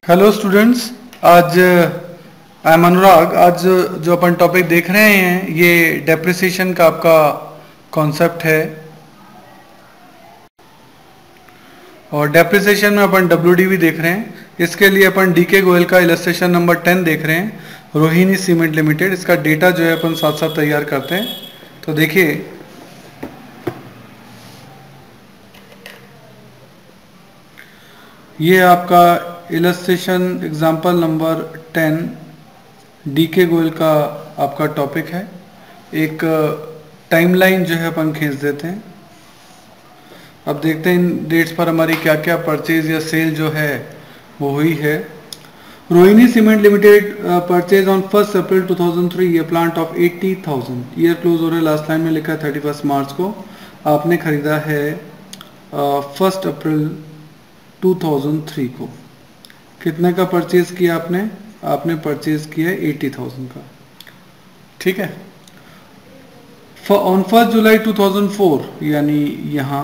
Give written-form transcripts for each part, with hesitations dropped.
Hello students, आज I am अनुराग। आज जो अपन टॉपिक देख रहे हैं ये डेप्रिसिएशन का आपका कॉन्सेप्ट है। और डेप्रिसिएशन में अपन डब्ल्यूडीवी देख रहे हैं। इसके लिए अपन डीके गोयल का इलस्ट्रेशन नंबर 10 देख रहे हैं, रोहिणी सीमेंट लिमिटेड। इसका डेटा जो है अपन साथ साथ तैयार करते हैं। तो देखिए, ये आपका illustration example number 10 DK Goyal का आपका टॉपिक है। एक टाइमलाइन जो है अपन खींच देते हैं। अब देखते हैं इन डेट्स पर हमारी क्या क्या परचेज या सेल जो है वो हुई है। Rohini cement limited purchase on 1 April 2003 ये प्लांट ऑफ 80,000। ईयर क्लोज हो रहा है, लास्ट लाइन में लिखा है 31 मार्च को। आपने खरीदा है 1 अप्रैल 2003 को। कितने का परचेज किया आपने परचेज किया 80,000 का। ठीक है। ऑन 1 जुलाई 2004 यानी यहाँ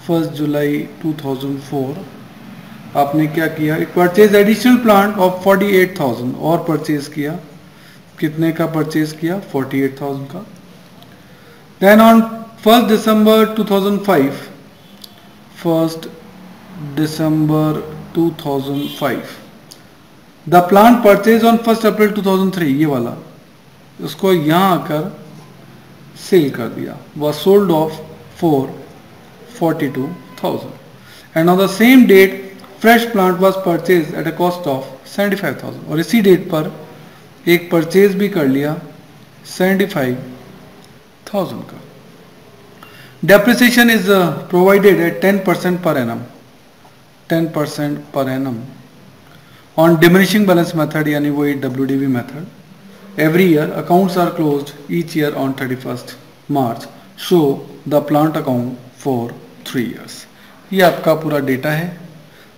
1 जुलाई 2004 आपने क्या किया, एक परचेज एडिशनल प्लांट ऑफ 48,000 और परचेज किया। कितने का परचेज किया? 48,000 का। Then on 1 December 2005 1 December 2005 the plant purchase on 1 April 2003 ये वाला, उसको यहाँ आकर सेल कर दिया, was sold off for 42,000 and on the same date fresh plant was purchase at a cost of 75,000। और इसी डेट पर एक परचेज भी कर लिया 75,000 का। Depreciation is provided eight 10% per annum, 10% per annum on diminishing balance method, यानी वही WDV method. Every year accounts are closed each year on 31 March. Show the plant account for 3 years. ये आपका पूरा डेटा है।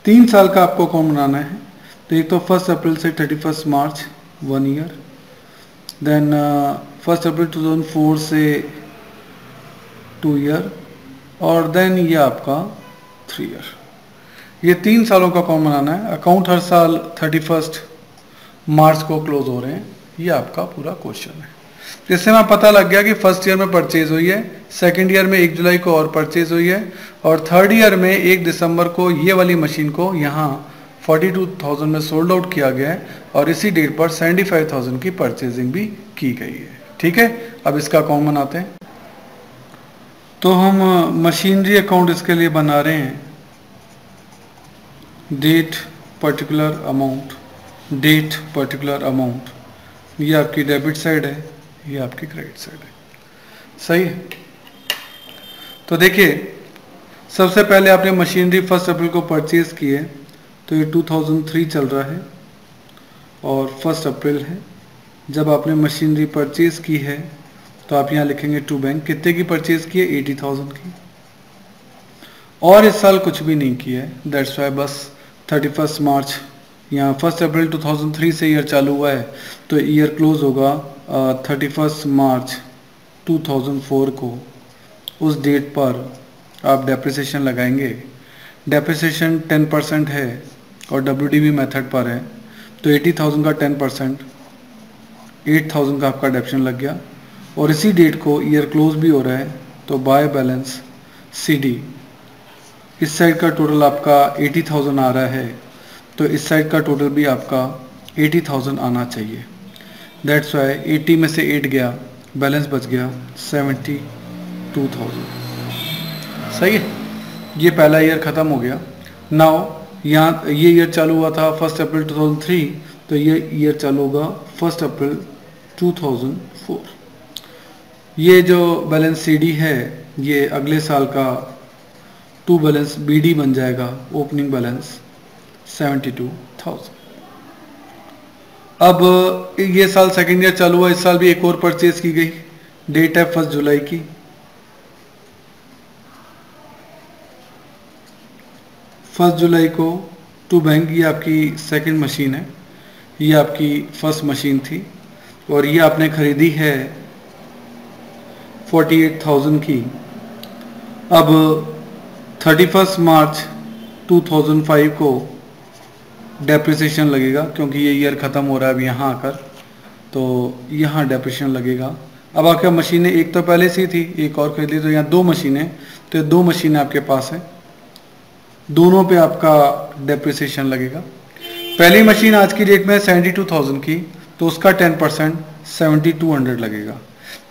3 साल का आपको अकाउंट बनाना है। तो एक तो 1 अप्रैल से 31 मार्च 1 ईयर, देन 1 अप्रैल 2004 से 2 ईयर, और देन ये आपका 3 ईयर। ये 3 सालों का अकाउंट बनाना है। अकाउंट हर साल 31 मार्च को क्लोज हो रहे हैं। ये आपका पूरा क्वेश्चन है। इससे हमें पता लग गया कि फर्स्ट ईयर में परचेज हुई है, सेकंड ईयर में 1 जुलाई को और परचेज हुई है, और थर्ड ईयर में 1 दिसंबर को ये वाली मशीन को यहाँ 42,000 में सोल्ड आउट किया गया है, और इसी डेट पर 75,000 की परचेजिंग भी की गई है। ठीक है, अब इसका अकाउंट बनाते हैं। तो हम मशीनरी अकाउंट इसके लिए बना रहे हैं। Date particular amount, date particular amount, ये आपकी डेबिट साइड है, ये आपकी क्रेडिट साइड है। सही है। तो देखिए, सबसे पहले आपने मशीनरी 1 अप्रैल को परचेज की है, तो ये 2003 चल रहा है और 1 अप्रैल है। जब आपने मशीनरी परचेज की है तो आप यहाँ लिखेंगे टू बैंक। कितने की परचेज की है? 80,000 की। और इस साल कुछ भी नहीं किया है, दैट्स वाई बस 31 मार्च, यहाँ 1 अप्रैल 2003 से ईयर चालू हुआ है, तो ईयर क्लोज होगा 31 मार्च 2004 को। उस डेट पर आप डेप्रिसिएशन लगाएंगे। डेप्रिसिएशन 10% है और डब्ल्यूडीवी मेथड पर है, तो 80,000 का 10%, 8,000 का आपका डेप्रिसिएशन लग गया। और इसी डेट को ईयर क्लोज भी हो रहा है, तो बाय बैलेंस सीडी, इस साइड का टोटल आपका 80,000 आ रहा है, तो इस साइड का टोटल भी आपका 80,000 आना चाहिए। दैट्स वाई 80 में से 8 गया, बैलेंस बच गया 72,000। सही है। ये पहला ईयर ख़त्म हो गया। नाउ यहाँ ये ईयर चालू हुआ था 1 अप्रैल 2003, तो ये ईयर चालू होगा 1 अप्रैल 2004। ये जो बैलेंस सीडी है ये अगले साल का टू बैलेंस बीडी बन जाएगा, ओपनिंग बैलेंस 72,000। अब ये साल सेकेंड ईयर चालू हुआ, इस साल भी एक और परचेज की गई। डेट है 1 जुलाई की। 1 जुलाई को टू बैंक, ये आपकी सेकंड मशीन है, ये आपकी फर्स्ट मशीन थी, और ये आपने खरीदी है 48,000 की। अब 31 मार्च 2005 को डेप्रिसिएशन लगेगा, क्योंकि ये ईयर ख़त्म हो रहा है अब यहाँ आकर, तो यहाँ डेप्रिसिएशन लगेगा। अब आपके मशीनें एक तो पहले से ही थी, एक और खरीद ली, तो यहाँ 2 मशीनें, तो ये 2 मशीनें आपके पास हैं, दोनों पे आपका डेप्रिसिएशन लगेगा। पहली मशीन आज की डेट में 72,000 की, तो उसका 10% 7200 लगेगा।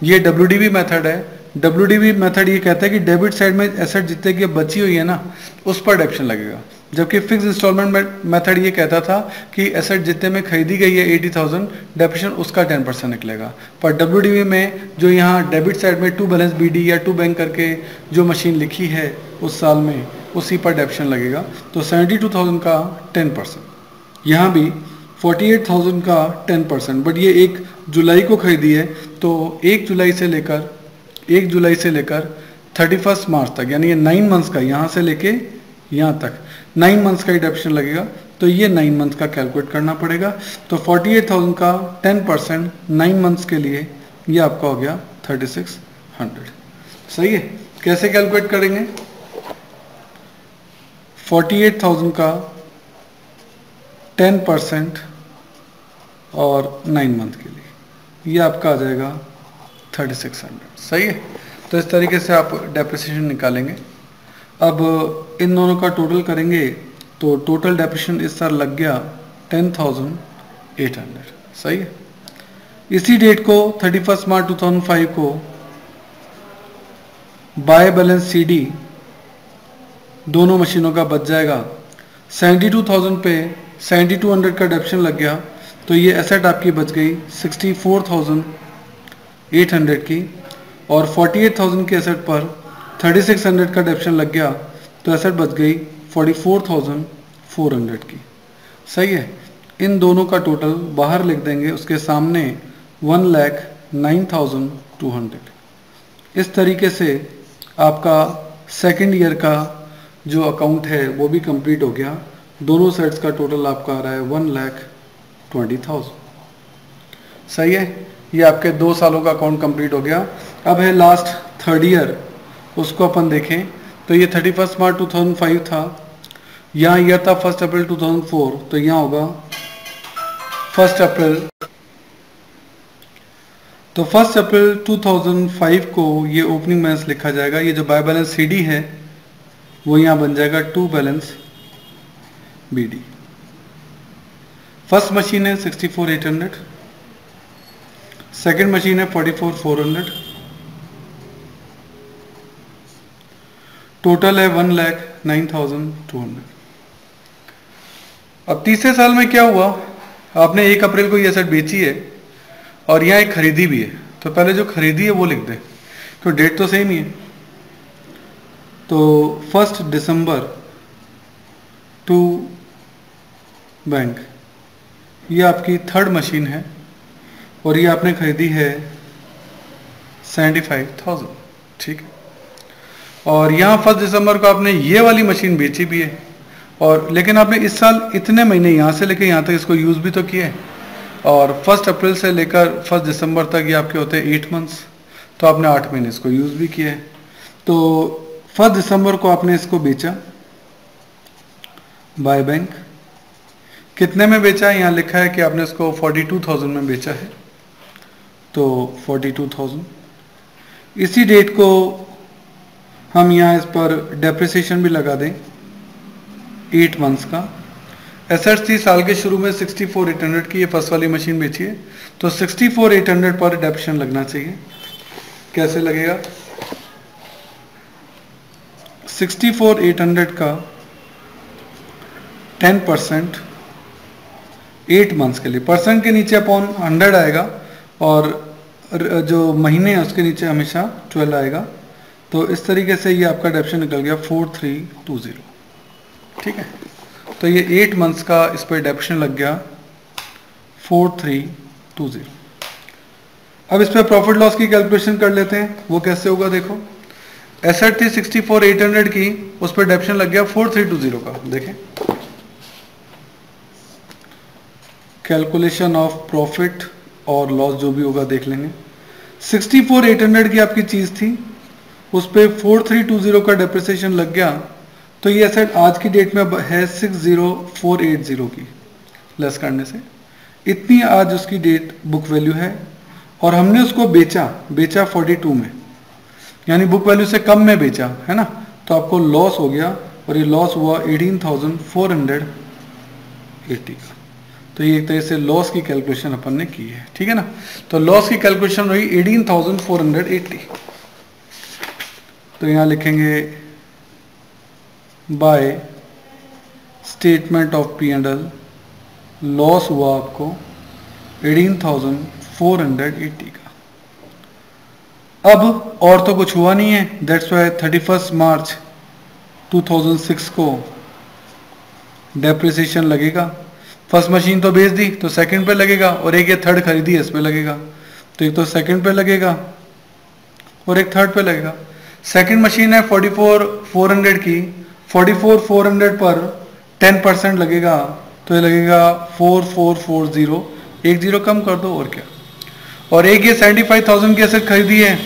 ये WDV मेथड है। WDV मेथड ये कहता है कि डेबिट साइड में एसेट जितने की बची हुई है ना, उस पर डेप्शन लगेगा, जबकि फिक्स इंस्टॉलमेंट मेथड ये कहता था कि एसेट जितने में खरीदी गई है 80,000, डेप्शन उसका 10% निकलेगा। पर WDV में जो यहाँ डेबिट साइड में टू बैलेंस BD या टू बैंक करके जो मशीन लिखी है उस साल में, उसी पर डेप्शन लगेगा। तो 72,000 का 10%, यहाँ भी 48,000 का 10%, बट ये 1 जुलाई को खरीदी है, तो 1 जुलाई से लेकर 31 मार्च तक, यानी ये 9 मंथ्स का, यहाँ से लेके यहाँ तक 9 मंथ्स का ही डेप्शन लगेगा। तो ये 9 मंथ्स का कैलकुलेट करना पड़ेगा। तो 48,000 का 10% 9 मंथ्स के लिए ये आपका हो गया 3600। सही है। कैसे कैलकुलेट करेंगे? 48,000 का 10% और 9 मंथ के लिए ये आपका आ जाएगा 3600। सही है। तो इस तरीके से आप डेप्रिसिएशन निकालेंगे। अब इन दोनों का टोटल करेंगे तो टोटल डेप्रिसिएशन इस साल लग गया 10,800। सही है। इसी डेट को 31 मार्च 2005 को बाय बैलेंस CD दोनों मशीनों का बच जाएगा। 72,000 पे 7200 का डेप्शन लग गया, तो ये एसेट आपकी बच गई 64,800 की, और 48,000 के एसेट पर 3600 का डेप्शन लग गया, तो एसेट बच गई 44,400 की। सही है। इन दोनों का टोटल बाहर लिख देंगे, उसके सामने 1,09,200। इस तरीके से आपका सेकेंड ईयर का जो अकाउंट है वो भी कंप्लीट हो गया। दोनों सेट्स का टोटल आपका आ रहा है 1,20,000। सही है। ये आपके 2 सालों का अकाउंट कंप्लीट हो गया। अब है लास्ट थर्ड ईयर, उसको अपन देखें तो ये 31 मार्च 2005 था, यहाँ ईयर था 1 अप्रैल 2004, तो यहाँ होगा 1 अप्रैल। तो 1 अप्रैल 2005 को ये ओपनिंग बैलेंस लिखा जाएगा। ये जो बाय बैलेंस CD है वो यहाँ बन जाएगा to balance BD। First machine है 64,800, सेकेंड मशीन है 44,400, टोटल है 1,09,200। अब तीसरे साल में क्या हुआ, आपने 1 अप्रैल को ये एसेट बेची है और यहाँ एक खरीदी भी है, तो पहले जो खरीदी है वो लिख दे, तो डेट तो सेम ही है। तो 1 दिसंबर टू बैंक, ये आपकी थर्ड मशीन है और ये आपने खरीदी है 75,000। ठीक है। और यहाँ 1 दिसंबर को आपने ये वाली मशीन बेची भी है, और लेकिन आपने इस साल इतने महीने यहाँ से लेकर यहाँ तक इसको यूज़ भी तो किए, और 1 अप्रैल से लेकर 1 दिसंबर तक ये आपके होते हैं 8 मंथ्स, तो आपने 8 महीने इसको यूज़ भी किए हैं। तो 1 दिसंबर को आपने इसको बेचा बाय बैंक। कितने में बेचा है? यहाँ लिखा है कि आपने इसको 42,000 में बेचा है, तो 42,000। इसी डेट को हम यहाँ इस पर डेप्रिसिएशन भी लगा दें 8 मंथ्स का। एसेट्स थी साल के शुरू में 64,800 की, ये फर्स्ट वाली मशीन बेची है, तो 64,800 पर डेप्रिसिएशन लगना चाहिए। कैसे लगेगा? 64,800 का 10% 8 मंथ्स के लिए, परसेंट के नीचे अपॉन 100 आएगा, और जो महीने हैं उसके नीचे हमेशा 12 आएगा। तो इस तरीके से ये आपका डेप्शन निकल गया 4320। ठीक है। तो ये 8 मंथ्स का इस पर डेप्शन लग गया 4320। अब इस पर प्रॉफिट लॉस की कैलकुलेशन कर लेते हैं। वो कैसे होगा देखो, एसेट थी 64,800 की, उस पर डेप्शन लग गया 4320 का। देखें, कैलकुलेशन ऑफ प्रॉफिट और लॉस जो भी होगा देख लेंगे। 64,800 की आपकी चीज थी, उस पर 4320 का डेप्रिसिएशन लग गया, तो ये एसेट आज की डेट में है 60,480 की। लेस करने से, इतनी आज उसकी डेट बुक वैल्यू है और हमने उसको बेचा 42 में, यानी बुक वैल्यू से कम में बेचा है ना, तो आपको लॉस हो गया और ये लॉस हुआ 18,480 का। तो ये एक तरह से लॉस की कैलकुलेशन अपन ने की है, ठीक है ना। तो लॉस की कैलकुलेशन हुई 18,480। तो यहाँ लिखेंगे by statement of P&L loss हुआ आपको 18,480 का। अब और तो कुछ हुआ नहीं है, दैट्स वाई 31 मार्च 2006 को डेप्रिसिएशन लगेगा। फर्स्ट मशीन तो बेच दी तो सेकंड पे लगेगा, और एक ये थर्ड खरीदी है इस पे लगेगा, तो एक तो सेकंड पे लगेगा और एक थर्ड पे लगेगा। सेकंड मशीन है 44,400 की, 44,400 पर 10% लगेगा, तो ये लगेगा 4,440, एक जीरो कम कर दो और क्या। और एक ये 75,000 की एसेट खरीदी है,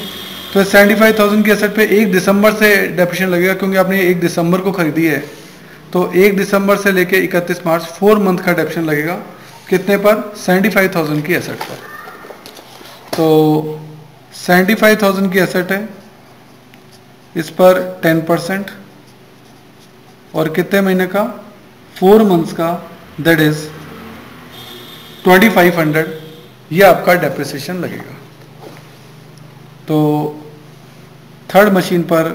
तो 75,000 की एसेट पे 1 दिसंबर से डेप्रिसिएशन लगेगा, क्योंकि आपने 1 दिसंबर को खरीदी है, तो 1 दिसंबर से लेके 31 मार्च 4 मंथ का डेप्रिसिएशन लगेगा। कितने पर? 75,000 की एसेट पर। तो 75,000 की एसेट है, इस पर 10% और कितने महीने का? 4 मंथ्स का, दैट इज 2500, ये आपका डेप्रिसिएशन लगेगा। तो थर्ड मशीन पर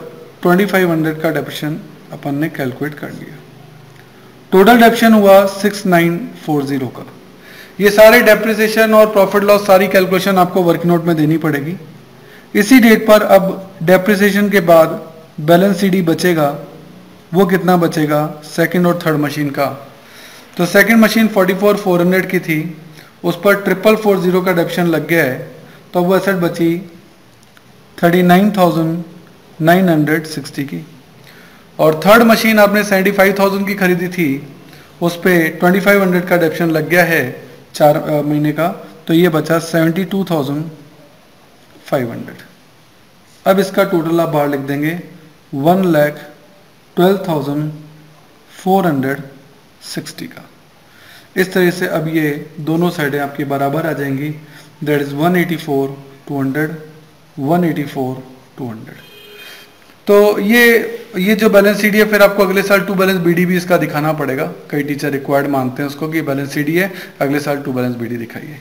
2500 का डेप्रिसिएशन अपन ने कैलकुलेट कर लिया। टोटल डेप्रिसिएशन हुआ 6940 का। ये सारे डेप्रिसिएशन और प्रॉफिट लॉस सारी कैलकुलेशन आपको वर्क नोट में देनी पड़ेगी। इसी डेट पर अब डेप्रिसिएशन के बाद बैलेंस CD बचेगा, वो कितना बचेगा सेकंड और थर्ड मशीन का। तो सेकंड मशीन 44,400 की थी, उस पर 4440 का डेप्रिसिएशन लग गया है, तो वो एसेट बची 39,960 की। और थर्ड मशीन आपने 75,000 की खरीदी थी, उस पर 2500 का डेप्रिसिएशन लग गया है 4 महीने का, तो ये बचा 72,500। अब इसका टोटल आप बाहर लिख देंगे 1,12,460 का। इस तरह से अब ये दोनों साइडें आपकी बराबर आ जाएंगी, दैट इज 184,200, 184,200। तो ये जो बैलेंस CD है, फिर आपको अगले साल टू बैलेंस BD भी इसका दिखाना पड़ेगा। कई टीचर रिक्वायर्ड मानते हैं उसको कि बैलेंस CD है, अगले साल टू बैलेंस BD दिखाइए,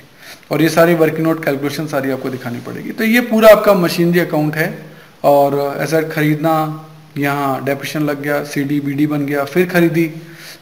और ये सारी वर्किंग नोट कैलकुलेशन सारी आपको दिखानी पड़ेगी। तो ये पूरा आपका मशीनरी अकाउंट है, और एसेट खरीदना, यहाँ डेप्रिसिएशन लग गया, CD BD बन गया, फिर खरीदी,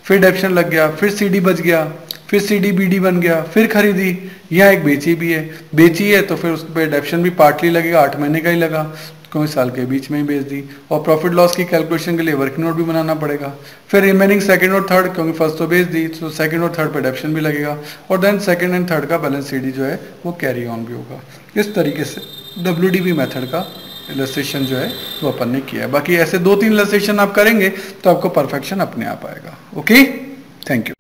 फिर डेप्रिसिएशन लग गया, फिर CD बच गया, फिर CD BD बन गया, फिर खरीदी, यहाँ एक बेची भी है, बेची है तो फिर उस पर डेप्रिसिएशन भी पार्टली लगेगा, 8 महीने का ही लगा, कोई साल के बीच में ही बेच दी। और प्रॉफिट लॉस की कैलकुलेशन के लिए वर्किंग नोट भी बनाना पड़ेगा। फिर रिमेनिंग सेकंड और थर्ड, क्योंकि फर्स्ट तो बेच दी, तो सेकंड और थर्ड पर डेप्रिसिएशन भी लगेगा, और देन सेकंड एंड थर्ड का बैलेंस CD जो है वो कैरी ऑन भी होगा। इस तरीके से WDB मेथड का इलस्ट्रेशन जो है वो अपन ने किया है। बाकी ऐसे 2-3 इलस्ट्रेशन आप करेंगे तो आपको परफेक्शन अपने आप आएगा। Okay, thank you.